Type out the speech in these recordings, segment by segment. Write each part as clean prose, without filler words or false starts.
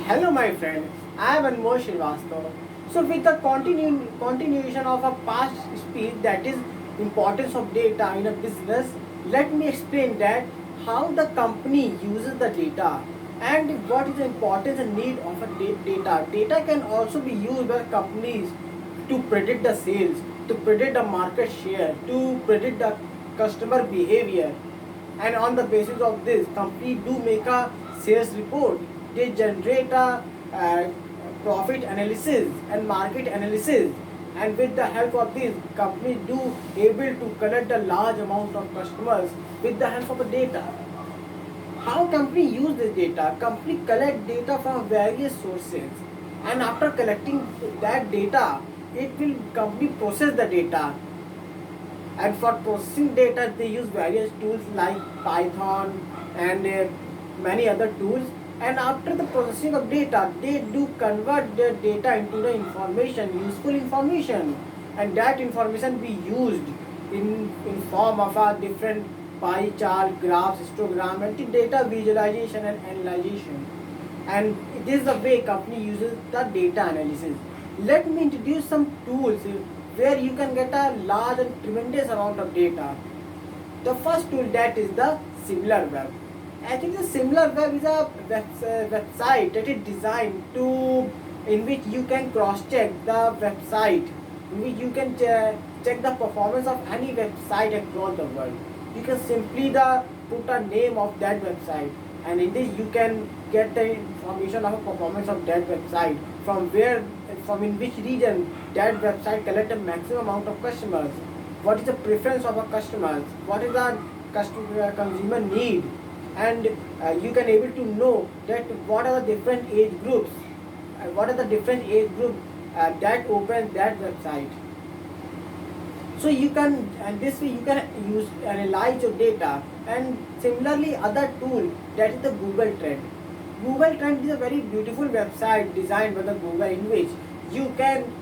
Hello, my friend. I am Anmol Srivastava. So, with the continuation of a past speech, that is importance of data in a business, let me explain that how the company uses the data and what is the importance and need of a data. Data can also be used by companies to predict the sales, to predict the market share, to predict the customer behavior, and on the basis of this company do make a sales report. They generate a uh, profit analysis and market analysis, and with the help of this company do able to collect a large amount of customers with the help of the data. How company use this data? Company collect data from various sources, and after collecting that data, it will company process the data, and for processing data they use various tools like Python and many other tools. And after the processing of data they do convert their data into the information, useful information, and that information be used in form of a different pie chart, graphs, histogram, and data visualization and analyzation. And this is the way company uses the data analysis. Let me introduce some tools where you can get a large and tremendous amount of data. The first tool, that is the SimilarWeb. I think the SimilarWeb is a website that is designed to, in which you can cross-check the website, in which you can check the performance of any website across the world. You can simply put a name of that website, and in this you can get the information of performance of that website, from where, from in which region that website collect a maximum amount of customers, what is the preference of a customer, what is the customer consumer need, and you can able to know that what are the different age groups, what are the different age group that open that website. So you can, and this way you can use analyze your data. And similarly other tool, that is the Google Trend. Google Trend is a very beautiful website designed by the Google, in which you can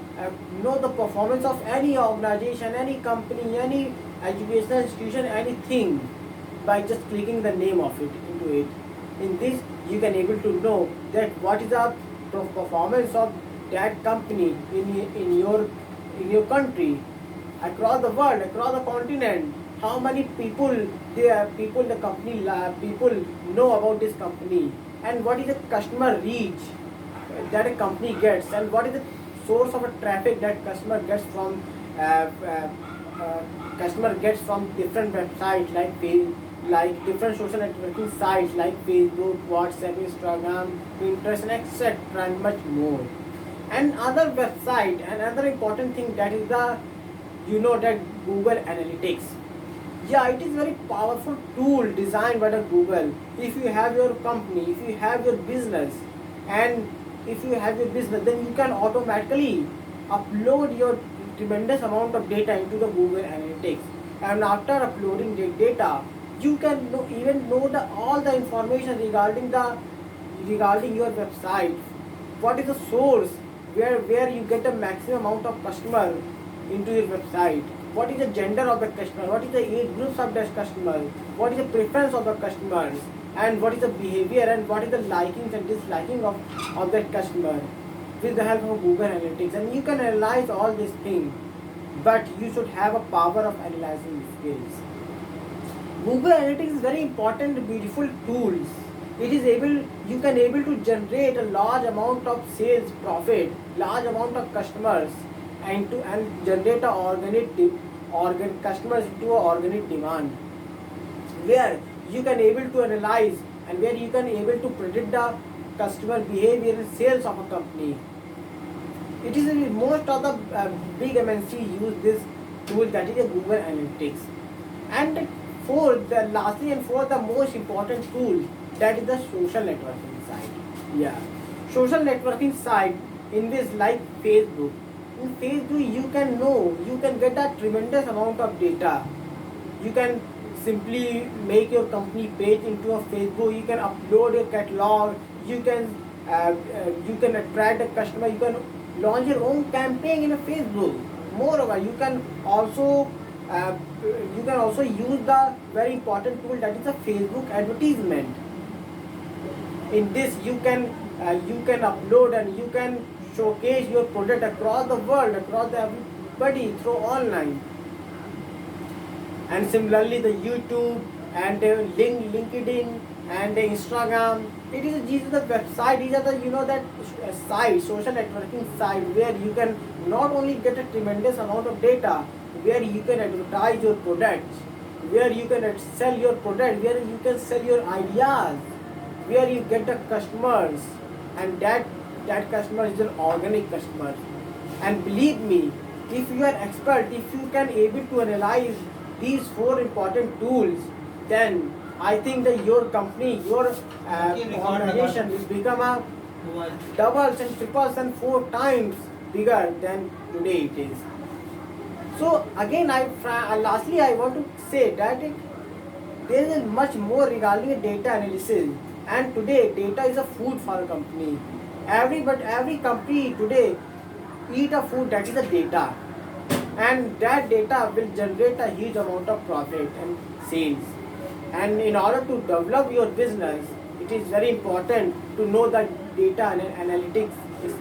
know the performance of any organization, any company, any educational institution, anything, by just clicking the name of it into it. In this you can able to know that what is the performance of that company in your country, across the world, across the continent. How many people the company people know about this company, and what is the customer reach that a company gets, and what is the source of a traffic that uh, uh, customer gets from different websites like different social networking sites like Facebook, WhatsApp, Instagram, Pinterest, and etc. and much more. And other website, another important thing, that is the, you know, that Google Analytics. Yeah, it is very powerful tool designed by the Google. If you have your company, if you have your business, and if you have your business, then you can automatically upload your tremendous amount of data into the Google Analytics. And after uploading the data, you can even know the all the information regarding your website. What is the source where you get the maximum amount of customer into your website, what is the gender of the customer, what is the age groups of the customer, what is the preference of the customers, and what is the behavior, and what is the likings and disliking of that customer, with the help of Google Analytics. And you can analyze all these things, but you should have a power of analyzing skills. Google Analytics is very important, beautiful tools. It is able, you can able to generate a large amount of sales profit, large amount of customers, and generate a organic customers into a organic demand, where you can able to analyze, and where you can able to predict the customer behavior and sales of a company. It is most of the big MNC use this tool, that is a Google Analytics. And lastly and for the most important tool, that is the social networking site. Yeah, social networking site in this like Facebook. In Facebook you can get a tremendous amount of data. You can simply make your company page into a Facebook. You can upload your catalog. You can attract a customer. You can launch your own campaign in a Facebook. Moreover, uh, you can also use the very important tool, that is a Facebook advertisement. In this you can you can upload and you can showcase your product across the world, across everybody through online. And similarly the YouTube and LinkedIn and Instagram, these are the website, these are the that site, social networking site, where you can not only get a tremendous amount of data, where you can advertise your products, where you can sell your product, where you can sell your ideas, where you get the customers, and that customer is an organic customer. And believe me, if you are expert, if you can able to analyze these four important tools, then I think that your company, your organization will become a doubles and triples and four times bigger than today it is. So again, lastly I want to say that there is much more regarding data analysis, and today data is a food for a company. Every company today eat a food that is a data, and that data will generate a huge amount of profit and sales. And in order to develop your business, it is very important to know the data and analytics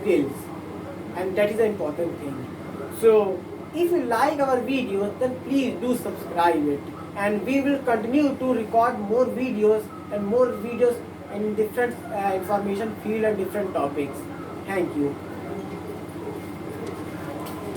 skills, and that is an important thing. So if you like our videos, then please do subscribe it, and we will continue to record more videos and more videos in different information field and different topics. Thank you.